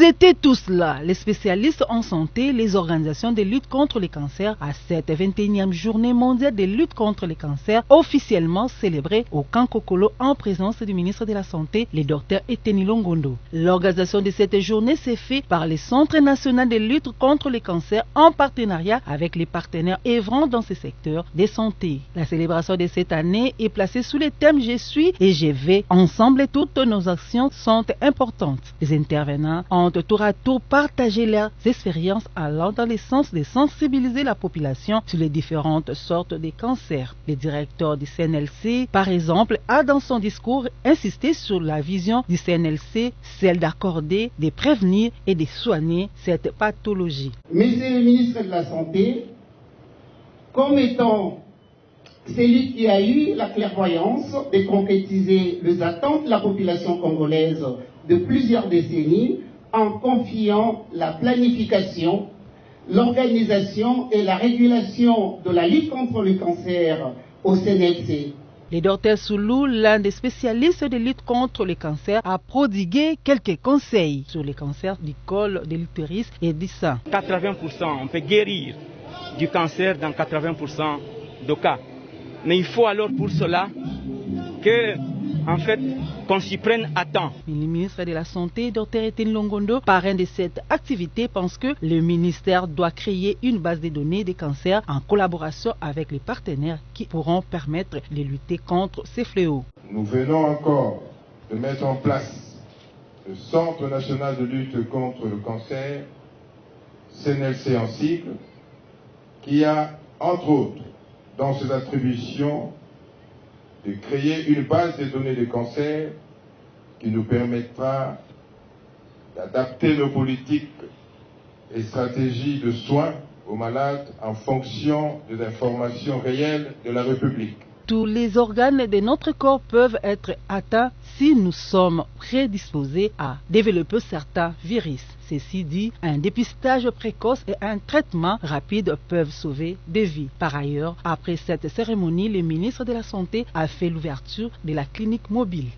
étaient tous là, les spécialistes en santé, les organisations de lutte contre les cancers, à cette 21e journée mondiale de lutte contre les cancers, officiellement célébrée au Kankokolo en présence du ministre de la Santé, le Dr Eteni Longondo. L'organisation de cette journée s'est faite par le Centre national de lutte contre les cancers en partenariat avec les partenaires œuvrant dans ce secteur de santé. La célébration de cette année est placée sous le thème « Je suis et je vais ». Ensemble, toutes nos actions sont importantes. Les intervenants ont tour à tour partagé leurs expériences allant dans le sens de sensibiliser la population sur les différentes sortes de cancers. Le directeur du CNLC, par exemple, a dans son discours insisté sur la vision du CNLC, celle d'accorder, de prévenir et de soigner cette pathologie. Monsieur le ministre de la Santé, comme étant celui qui a eu la clairvoyance de concrétiser les attentes de la population congolaise de plusieurs décennies en confiant la planification, l'organisation et la régulation de la lutte contre le cancer au CNLC. Le Dr Soulou, l'un des spécialistes de lutte contre le cancer, a prodigué quelques conseils sur les cancers du col de l'utérus et du sein. 80%, on peut guérir du cancer dans 80% de cas. Mais il faut alors pour cela qu'on s'y prenne à temps. Le ministre de la Santé, Dr Eteni Longondo, parrain de cette activité, pense que le ministère doit créer une base de données des cancers en collaboration avec les partenaires qui pourront permettre de lutter contre ces fléaux. Nous venons encore de mettre en place le Centre national de lutte contre le cancer, CNLC en sigle, qui a, entre autres, dans ses attributions, de créer une base de données de cancer qui nous permettra d'adapter nos politiques et stratégies de soins aux malades en fonction des informations réelles de la République. Tous les organes de notre corps peuvent être atteints si nous sommes prédisposés à développer certains virus. Ceci dit, un dépistage précoce et un traitement rapide peuvent sauver des vies. Par ailleurs, après cette cérémonie, le ministre de la Santé a fait l'ouverture de la clinique mobile.